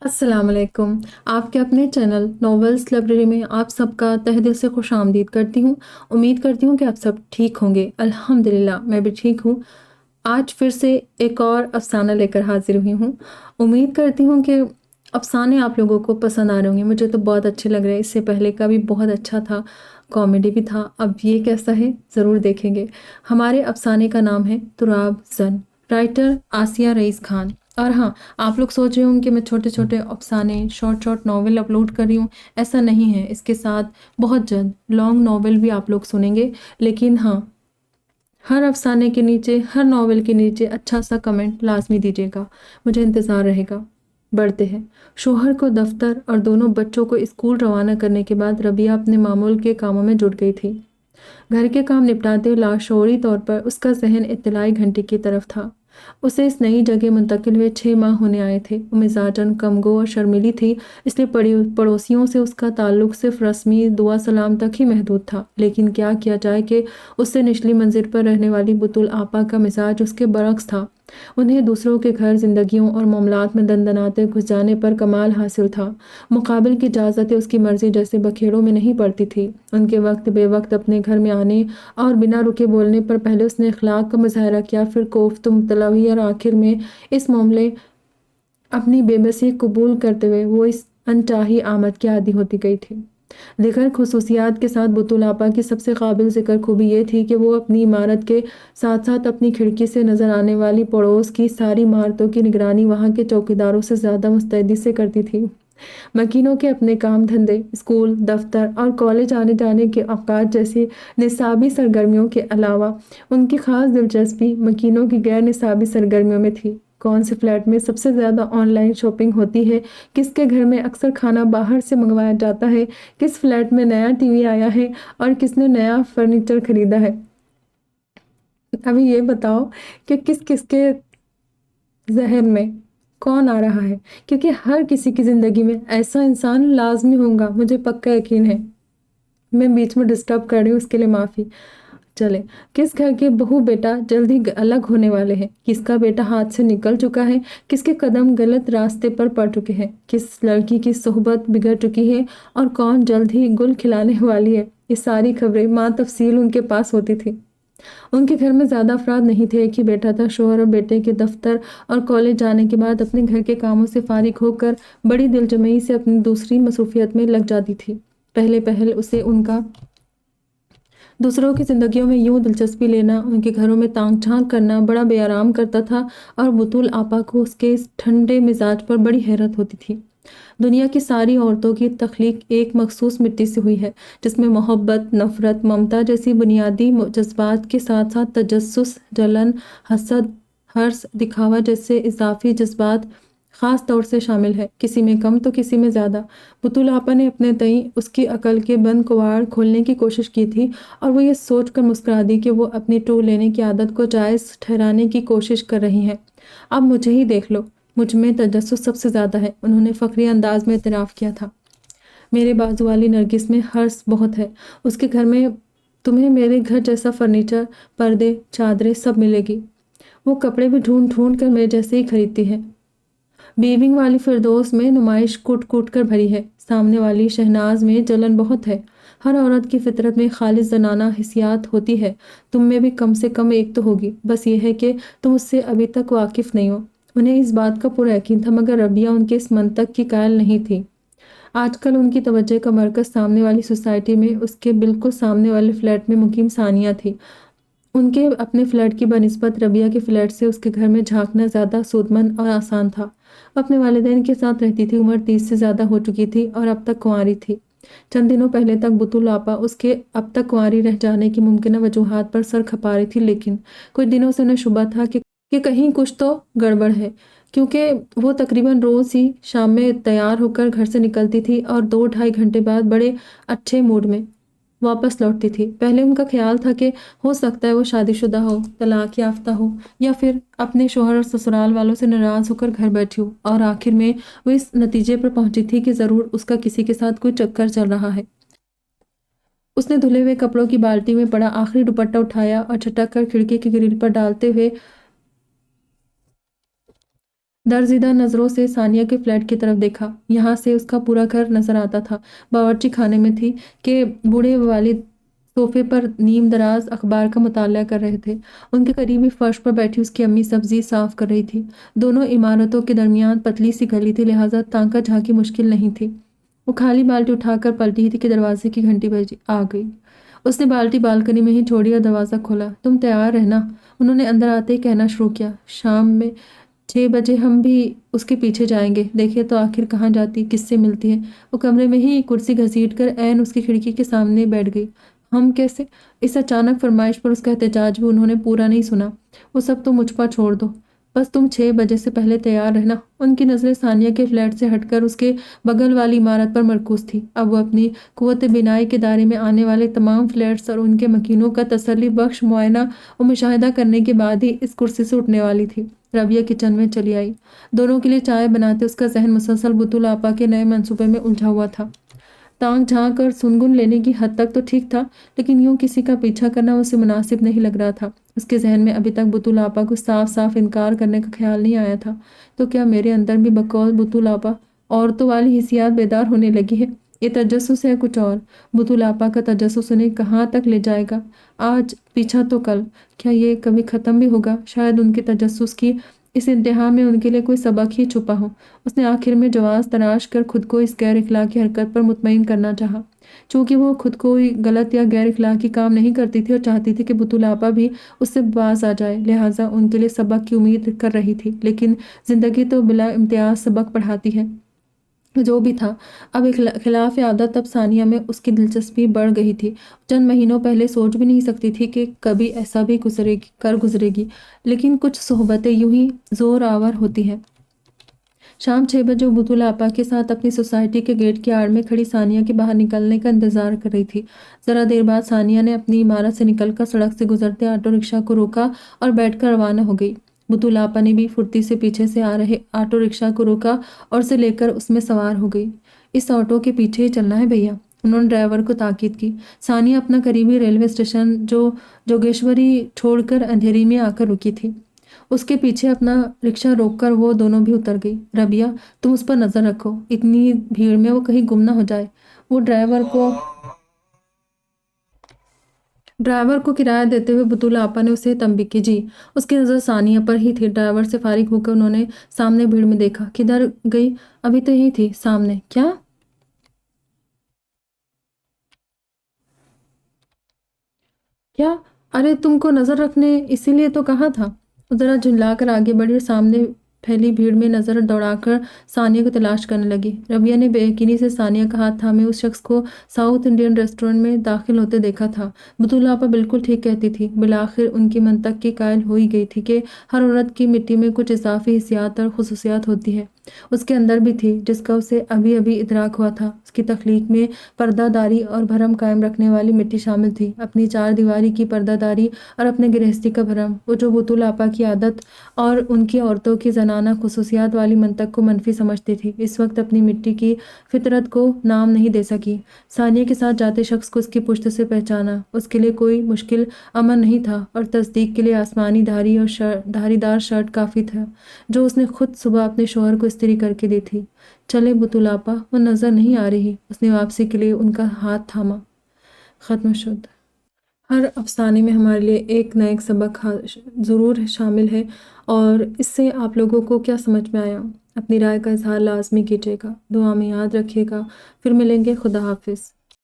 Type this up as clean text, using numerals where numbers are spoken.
अस्सलाम वालेकुम। आपके अपने चैनल नॉवेल्स लाइब्रेरी में आप सबका तहे दिल से खुश आमदीद करती हूँ। उम्मीद करती हूँ कि आप सब ठीक होंगे। अल्हम्दुलिल्लाह मैं भी ठीक हूँ। आज फिर से एक और अफ़साना लेकर हाज़िर हुई हूँ। उम्मीद करती हूँ कि अफ़साने आप लोगों को पसंद आ रहे होंगे। मुझे तो बहुत अच्छे लग रहे हैं। इससे पहले का भी बहुत अच्छा था, कॉमेडी भी था। अब ये कैसा है ज़रूर देखेंगे। हमारे अफ़साने का नाम है तुराब ज़न, राइटर आसिया रईस खान। और हाँ, आप लोग सोच रहे होंगे कि मैं छोटे-छोटे अफ़साने, शॉर्ट नॉवेल अपलोड कर रही हूँ, ऐसा नहीं है। इसके साथ बहुत जल्द लॉन्ग नॉवेल भी आप लोग सुनेंगे। लेकिन हाँ, हर अफ़साने के नीचे, हर नॉवेल के नीचे अच्छा सा कमेंट लाज़मी दीजिएगा, मुझे इंतज़ार रहेगा। बढ़ते हैं। शौहर को दफ़्तर और दोनों बच्चों को स्कूल रवाना करने के बाद रबिया अपने मामूल के कामों में जुट गई थी। घर के काम निपटाते हुए लाशऊरी तौर पर उसका ज़हन इत्तलाई घंटी की तरफ था। उसे इस नई जगह मुंतकिल हुए 6 माह होने आए थे। वो मिज़ाजन कमगो और शर्मीली थी, इसलिए पड़ोसियों से उसका ताल्लुक सिर्फ रस्मी दुआ सलाम तक ही महदूद था। लेकिन क्या किया जाए कि उससे निचली मंजिल पर रहने वाली बुतुल आपा का मिजाज उसके बरक्स था। उन्हें दूसरों के घर जिंदगियों और मामलात में दनदनाते घुस जाने पर कमाल हासिल था। मुकाबिल की इजाज़तें उसकी मर्जी जैसे बखेड़ों में नहीं पड़ती थी। उनके वक्त बेवक्त अपने घर में आने और बिना रुके बोलने पर पहले उसने इखलाक का मुजाहरा किया, फिर कोफ्त मुबतला हुई और आखिर में इस मामले अपनी बेबसी कबूल करते हुए वो इस अनचाही आमद की आदी होती गई थी। दिगर खसूसियात के साथ बुतुल आपा की सबसे काबिल ज़िक्र खूबी ये थी कि वो अपनी इमारत के साथ साथ अपनी खिड़की से नज़र आने वाली पड़ोस की सारी इमारतों की निगरानी वहाँ के चौकीदारों से ज़्यादा मुस्तैदी से करती थी। मकीनों के अपने काम धंधे, स्कूल, दफ्तर और कॉलेज आने जाने के औकात जैसी निसाबी सरगर्मियों के अलावा उनकी ख़ास दिलचस्पी मकीनों की गैर निसाबी सरगर्मियों में थी। कौन से फ्लैट में सबसे ज़्यादा ऑनलाइन शॉपिंग होती है, किसके घर में अक्सर खाना बाहर से मंगवाया जाता है, किस फ्लैट में नया टीवी आया है और किसने नया फर्नीचर खरीदा है। अभी ये बताओ कि किस किसके ज़हन में कौन आ रहा है, क्योंकि हर किसी की ज़िंदगी में ऐसा इंसान लाज़मी होगा, मुझे पक्का यकीन है। मैं बीच में डिस्टर्ब कर रही हूँ, उसके लिए माफ़ी। चले, किस घर के बहू बेटा जल्द ही अलग होने वाले हैं, किसका बेटा हाथ से निकल चुका है, किसके कदम गलत रास्ते पर पड़ चुके हैं, किस लड़की की सोहबत बिगड़ चुकी है और कौन जल्द ही गुल खिलाने वाली है। ये सारी खबरें माँ तफसील उनके पास होती थी। उनके घर में ज़्यादा अफराद नहीं थे, एक ही बेटा था। शोहर और बेटे के दफ्तर और कॉलेज जाने के बाद अपने घर के कामों से फारिग होकर बड़ी दिलजमई से अपनी दूसरी मसरूफियत में लग जाती थी। पहले पहल उसे उनका दूसरों की ज़िंदगियों में यूं दिलचस्पी लेना, उनके घरों में ताक झांक करना बड़ा बेआराम करता था और बुतुल आपा को उसके इस ठंडे मिजाज पर बड़ी हैरत होती थी। दुनिया की सारी औरतों की तख्लीक एक मखसूस मिट्टी से हुई है, जिसमें मोहब्बत, नफ़रत, ममता जैसी बुनियादी जज्बात के साथ साथ तजस्सुस, जलन, हसद, हर्ष, दिखावा जैसे इजाफी जज्बात ख़ास तौर से शामिल है, किसी में कम तो किसी में ज़्यादा। बुतुल आपा ने अपने तई उसकी अकल के बंद कवाड़ खोलने की कोशिश की थी और वो ये सोच कर मुस्कुरा दी कि वो अपनी टू लेने की आदत को जायज़ ठहराने की कोशिश कर रही हैं। अब मुझे ही देख लो, मुझ में तजस्सुस सबसे ज़्यादा है, उन्होंने फ़ख्री अंदाज में इतराफ़ किया था। मेरे बाजू वाली नरगिस में हर्ष बहुत है, उसके घर में तुम्हें मेरे घर जैसा फर्नीचर, पर्दे, चादरें सब मिलेगी। वो कपड़े भी ढूंढ ढूंढ कर मेरे जैसे ही खरीदती है। बीविंग वाली फिरदौस में नुमाइश कूट कूट कर भरी है, सामने वाली शहनाज में जलन बहुत है। हर औरत की फितरत में खालिस जनाना हिसियात होती है, तुम में भी कम से कम एक तो होगी। बस ये है कि तुम उससे अभी तक वाकिफ़ नहीं हो। उन्हें इस बात का पूरा यकीन था, मगर रबिया उनके इस मंतक की कायल नहीं थी। आजकल उनकी तवज्जो का मरकज़ सामने वाली सोसाइटी में उसके बिल्कुल सामने वाले फ्लैट में मुकीम सानिया थी। उनके अपने फ्लैट की बनिस्बत रबिया के फ्लैट से उसके घर में झांकना ज़्यादा सूदमंद और आसान था। अपने वालिदैन के साथ रहती थी, उम्र 30 से ज़्यादा हो चुकी थी और अब तक कुंवारी थी। चंद दिनों पहले तक बुतुल आपा उसके अब तक कुंवारी रह जाने की मुमकिन वजूहात पर सर खपा रही थी, लेकिन कुछ दिनों से उन्हें शुबा था कि कहीं कुछ तो गड़बड़ है, क्योंकि वो तकरीबन रोज़ ही शाम में तैयार होकर घर से निकलती थी और 2-2.5 घंटे बाद बड़े अच्छे मूड में वापस लौटती थी। पहले उनका ख्याल था कि हो सकता है वो शादीशुदा हो, तलाक याफ्ता हो या फिर अपने शौहर और ससुराल वालों से नाराज़ होकर घर बैठी हो, और आखिर में वो इस नतीजे पर पहुंची थी कि ज़रूर उसका किसी के साथ कोई चक्कर चल रहा है। उसने धुले हुए कपड़ों की बाल्टी में पड़ा आखिरी दुपट्टा उठाया और झटक कर खिड़की की ग्रिल पर डालते हुए दरजीदा नज़रों से सानिया के फ्लैट की तरफ देखा। यहाँ से उसका पूरा घर नजर आता था। बावर्ची खाने में थी कि बूढ़े वालिद सोफे पर नीम दराज अखबार का मुताला कर रहे थे। उनके करीबी फर्श पर बैठी उसकी अम्मी सब्जी साफ कर रही थी। दोनों इमारतों के दरमियान पतली सी गली थी, लिहाजा तांका झांकी मुश्किल नहीं थी। वो खाली बाल्टी उठाकर पलटी थी कि दरवाजे की घंटी बजी। आ गई। उसने बाल्टी बालकनी में ही छोड़ी और दरवाज़ा खोला। तुम तैयार रहना, उन्होंने अंदर आते ही कहना शुरू किया। शाम में 6 बजे हम भी उसके पीछे जाएंगे। देखिए तो आखिर कहाँ जाती, किससे मिलती है। वो कमरे में ही कुर्सी घसीट कर ऐन उसकी खिड़की के सामने बैठ गई। हम कैसे? इस अचानक फरमाइश पर उसका एहतजाज भी उन्होंने पूरा नहीं सुना। वो सब तो मुझ पर छोड़ दो, बस तुम 6 बजे से पहले तैयार रहना। उनकी नज़रें सानिया के फ्लैट से हटकर उसके बगल वाली इमारत पर मरकूज थी। अब वो अपनी कुव्वत बिनाई के दायरे में आने वाले तमाम फ्लैट्स और उनके मकीनों का तसल्ली बख्श मुआयना और मुशाहिदा करने के बाद ही इस कुर्सी से उठने वाली थी। रबिया किचन में चली आई। दोनों के लिए चाय बनाते उसका जहन मुसलसल बुतुल आपा के नए मंसूबे में उलझा हुआ था। ताक झांक और सुनगुन लेने की हद तक तो ठीक था, लेकिन यूं किसी का पीछा करना उसे मुनासिब नहीं लग रहा था। उसके जहन में अभी तक बुतुल आपा को साफ साफ इनकार करने का ख्याल नहीं आया था। तो क्या मेरे अंदर भी बकौल बुतुल आपा औरतों वाली हिसियात बेदार होने लगी है? ये तजस्सुस है कुछ और। बुतुल आपा का तजस्सुस उन्हें कहाँ तक ले जाएगा? आज पीछा तो कल, क्या ये कभी ख़त्म भी होगा? शायद उनके तजस्सुस की इस इंतहा में उनके लिए कोई सबक ही छुपा हो। उसने आखिर में जवाब तराश कर खुद को इस गैर इखलाकी हरकत पर मुतमईन करना चाहा। चूंकि वो खुद कोई गलत या गैर इखलाकी काम नहीं करती थी और चाहती थी कि बुतुल आपा भी उससे बाज आ जाए, लिहाजा उनके लिए सबक की उम्मीद कर रही थी। लेकिन जिंदगी तो बिला इम्तियाज सबक पढ़ाती है। जो भी था, अब खिलाफ आदत अब सानिया में उसकी दिलचस्पी बढ़ गई थी। चंद महीनों पहले सोच भी नहीं सकती थी कि कभी ऐसा भी गुजरेगी, लेकिन कुछ सोहबतें यूं ही जोर आवर होती हैं। शाम 6 बजे वो बुतुल आपा के साथ अपनी सोसाइटी के गेट की आड़ में खड़ी सानिया के बाहर निकलने का इंतजार कर रही थी। जरा देर बाद सानिया ने अपनी इमारत से निकलकर सड़क से गुजरते ऑटो रिक्शा को रोका और बैठकर रवाना हो गई। बुतुल आपा ने भी फुर्ती से पीछे से आ रहे ऑटो रिक्शा को रोका और से लेकर उसमें सवार हो गई। इस ऑटो के पीछे ही चलना है भैया, उन्होंने ड्राइवर को ताकीद की। सानिया अपना करीबी रेलवे स्टेशन जो जोगेश्वरी छोड़कर अंधेरी में आकर रुकी थी। उसके पीछे अपना रिक्शा रोककर वो दोनों भी उतर गई। रबिया, तुम उस पर नजर रखो, इतनी भीड़ में वो कहीं गुम ना हो जाए। वो ड्राइवर को किराया देते हुए बुतुल आपा ने उसे तंबी की। जी। उसकी नज़र सानिया पर ही थी। ड्राइवर से फारिग होकर उन्होंने सामने भीड़ में देखा। किधर गई? अभी तो यही थी सामने। क्या? क्या? अरे तुमको नजर रखने इसीलिए तो कहा था। वो जरा झुंझलाकर आगे बढ़ी और सामने फैली भीड़ में नजर दौड़ाकर सानिया को तलाश करने लगी। रबिया ने बेयकीनी से सानिया का हाथ थामे उस शख्स को साउथ इंडियन रेस्टोरेंट में दाखिल होते देखा था। बतूल आपा बिल्कुल ठीक कहती थी। बिलाखिर उनकी मंतक की कायल हो ही गई थी कि हर औरत की मिट्टी में कुछ इजाफी हिस्सियात और खुसूसियात होती है। उसके अंदर भी थी, जिसका उसे अभी अभी इदराक हुआ था। उसकी तख्लीक में पर्दादारी और भरम कायम रखने वाली मिट्टी शामिल थी। अपनी चार दीवारी की पर्दादारी और अपने गृहस्थी का भरम। वो जो बुतुल आपा की आदत और उनकी औरतों की जनाना खुसूसियात वाली मंतक को मनफी समझती थी, इस वक्त अपनी मिट्टी की फितरत को नाम नहीं दे सकी। सानिया के साथ जाते शख्स को उसकी पुश्त से पहचाना। उसके लिए कोई मुश्किल अमर नहीं था और तस्दीक के लिए आसमानी धारी और धारीदार शर्ट काफ़ी था, जो उसने खुद सुबह अपने शोहर को इस्त्री करके दी थी। चले बुतुल आपा, वो नज़र नहीं आ रही। उसने वापसी के लिए उनका हाथ थामा। ख़त्म शुद्ध। हर अफसाने में हमारे लिए एक न एक सबक ज़रूर शामिल है, और इससे आप लोगों को क्या समझ में आया, अपनी राय का इजहार लाजमी कीजिएगा। दुआ में याद रखिएगा। फिर मिलेंगे। खुदा हाफिज़।